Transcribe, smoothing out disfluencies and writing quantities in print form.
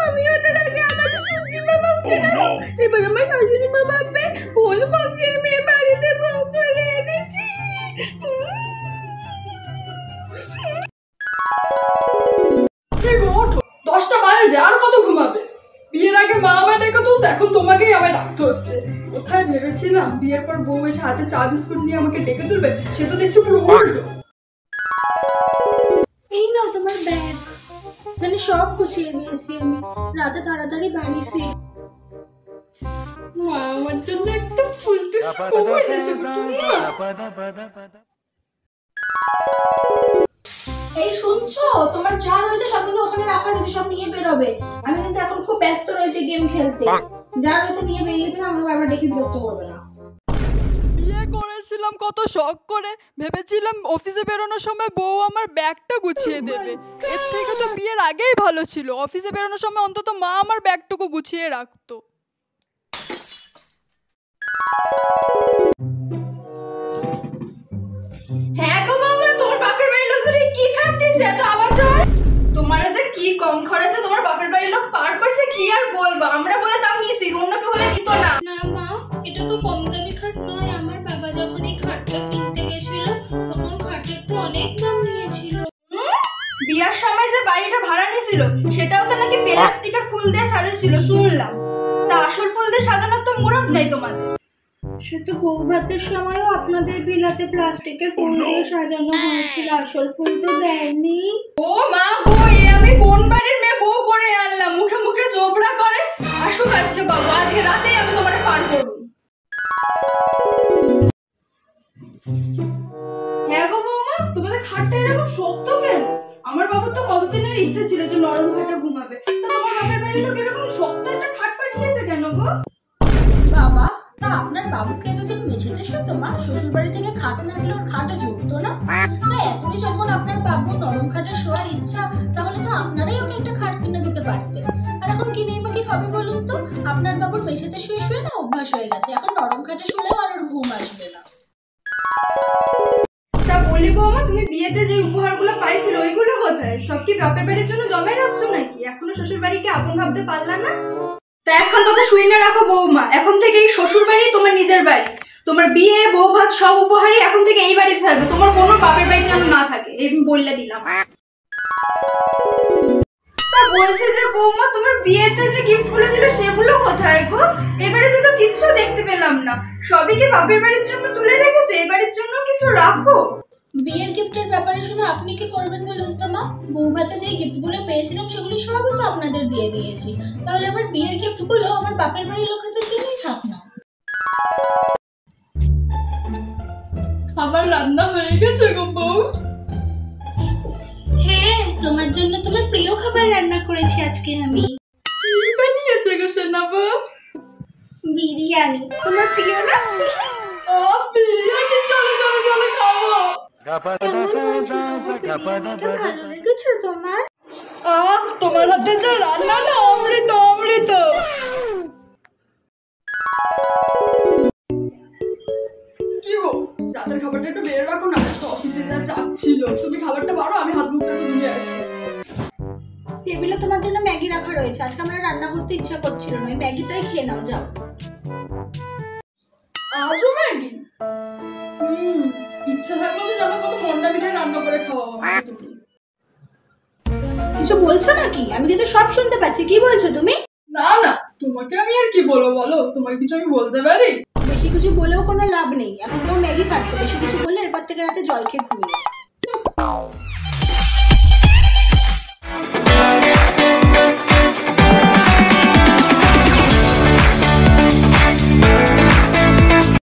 আমি ওনার আগে আকাশে শুনছি মামা উঠে গেল। এবার আমার শাশুড়ি মা ভাববে কোন ভক্তের মেয়ে বাড়িতে বউ করে এনেছি। ওঠো, 10টা বাজে, আর কত ঘুমাবে? বিয়ের আগে মা আমায় ডেকে তো, এখন তোমাকেই আমায় ডাকতে হচ্ছে। কোথায় ভেবেছিলাম বিয়ের পর বউ এসে হাতে চা বিস্কুট নিয়ে আমাকে ডেকে তুলবে, সে তো দেখছি পুরো উল্টো। এই নাও তোমার ব্যাগ, মানে সব গুছিয়ে দিয়েছি আমি, রাতে তাড়াতাড়ি বাড়ি ফির। মা আমার জন্য একটা ফুলটুস কোমর এনেছে। এই শুনছো, তোমার যা রয়েছে সব কিন্তু ওখানে রাখা রয়েছে, সব নিয়ে বেরোবে। আমি কিন্তু এখন খুব ব্যস্ত রয়েছে গেম খেলতে। যা রয়েছে নিয়ে বেরিয়েছে, না আমাকে বারবার ডেকে বিরক্ত করবে না। বিয়ে করেছিলাম কত শখ করে, ভেবেছিলাম অফিসে বেরোনোর সময় বউ আমার ব্যাগটা গুছিয়ে দেবে। এর থেকে তো বিয়ের আগেই ভালো ছিল, অফিসে বেরোনোর সময় অন্তত মা আমার ব্যাগটুকু গুছিয়ে রাখতো। হ্যাঁ গো মামা, তোমার বাপের বাড়ির লোকজন কি খাচ্ছিস এত আওয়াজ হয়? তোমার যে কি কম খরচে তোমার বাপের বাড়ির লোক পার করছে, কি আর বলবো। আমরা বলে তাও নিয়েছি, অন্য কেউ হলে নিত না। না মা, এটা তো কম দামি খাট নয়। আমার বাবা যখন এই খাটটা কিনতে গেছিল তখন খাটের তো অনেক দাম নিয়েছিল। বিয়ার সময় যে বাড়িটা ভাড়া নিয়েছিল সেটাও তো নাকি প্লাস্টিকের ফুল দিয়ে সাজাচ্ছিল শুনলাম। তা আসল ফুল দিয়ে সাজানোর তো মুরত নেই তোমাদের। শুধু বউ ভাতের সময়ও আপনাদের বিলাতে প্লাস্টিকের ফুল দিয়ে সাজানো হয়েছিল, আসল ফুল তো দেয়নি। ও মা গো, আমি কোন বাড়ির মেয়ে বউ করে আনলাম, মুখে মুখে চোপড়া করে। আসুক আজকে বাবু, আজকে রাতেই আমি তোমারে পার করব। হ্যাঁ গো বৌমা, তোমাদের খাটটা এরকম শক্ত কেন? আমার বাবুর তো কতদিনের ইচ্ছে ছিল যে নরম খাটে ঘুমাবে, তা তোমার বাপের বাড়ির লোক এরকম শক্ত একটা খাট পাঠিয়েছে কেন গো? বাবা, তা আপনার বাবুকে এতদিন মেঝেতে শুতো মা? শ্বশুর বাড়ি থেকে খাট না আনলে ওর খাটে জুটতো না? তা এতই যখন আপনার বাবু নরম খাটে শোয়ার ইচ্ছা, তাহলে তো আপনারাই ওকে একটা খাট কিনে দিতে পারতেন। আর এখন কিনেই বা কি হবে বলুন তো? আপনার বাবুর মেঝেতে শুয়ে শুয়ে না অভ্যাস হয়ে গেছে, এখন নরম খাটে শুলেও আর ওর ঘুম আসবে না। তা বলি বৌমা, তুমি বিয়েতে যে উপহারগুলো পাইছিল ওইগুলো কোথায়? সব কি বাপের বাড়ির জন্য জমা রাখছো নাকি? এখনো শ্বশুর বাড়িকে আপন ভাবতে পারলা না? তা এখন কথা শুনে রাখো বৌমা, এখন থেকে এই শ্বশুর বাড়ি তোমার নিজের বাড়ি। তোমার বিয়ে, বউ ভাত সব উপহারই এখন থেকে এই বাড়িতে থাকবে, তোমার কোনো বাপের বাড়িতে যেন না থাকে, এই বললে দিলাম। তা বলছে যে বৌমা, তোমার বিয়েতে যে গিফট গুলো দিল সেগুলো কোথায় গো? এবারে তো কিচ্ছু দেখতে পেলাম না। সবই কি বাপের বাড়ির জন্য তুলে রেখেছে? এই বাড়ির জন্য কিছু রাখো। বিয়ের গিফটের ব্যাপারে শুধু আপনি কি করবেন বলুন তো মা? বউ ভাতে যে গিফটগুলো পেয়েছিলাম সেগুলো সবই তো আপনাদের দিয়ে দিয়েছি, তাহলে আমার বিয়ের গিফটগুলো আমার বাপের বাড়ির লোকেদের জন্যই থাক না। আবার রান্না হয়ে গেছে গো বউ? হ্যাঁ, তোমার জন্য তোমার প্রিয় খাবার রান্না করেছি আজকে আমি। কি বানিয়েছে গো সোনা বউ? বিরিয়ানি। তোমার প্রিয় না? ও বিরিয়ানি, চলো চলো চলো খাবো। ভালো লেগেছে তোমার? তোমার হাতে যে রান্না না, অমৃত অমৃত। কি গো, রাতের খাবারটা একটু বের রাখো না, অফিসে যা চাপ ছিল। তুমি খাবারটা বাড়ো, আমি হাত মুখটা একটু ধুয়ে আসি। টেবিলে তোমার জন্য ম্যাগি রাখা রয়েছে, আজকে আমরা রান্না করতে ইচ্ছা করছিল না, ওই ম্যাগিটাই খেয়ে নাও, যাও। আজও ম্যাগি? ইচ্ছা থাকলো তো জানো কত মন্ডা মিঠাই রান্না করে খাওয়াবো তুমি। কিছু বলছো নাকি? আমি কিন্তু সব শুনতে পাচ্ছি, কি বলছো তুমি? না না, তোমাকে আমি আর কি বলবো বলো, তোমাকে কিছু আমি বলতে পারি? বেশি কিছু বলেও কোনো লাভ নেই, এখন তো ম্যাগি পাচ্ছ, বেশি কিছু বললে এরপর থেকে রাতে জল খেয়ে ঘুমিয়ে।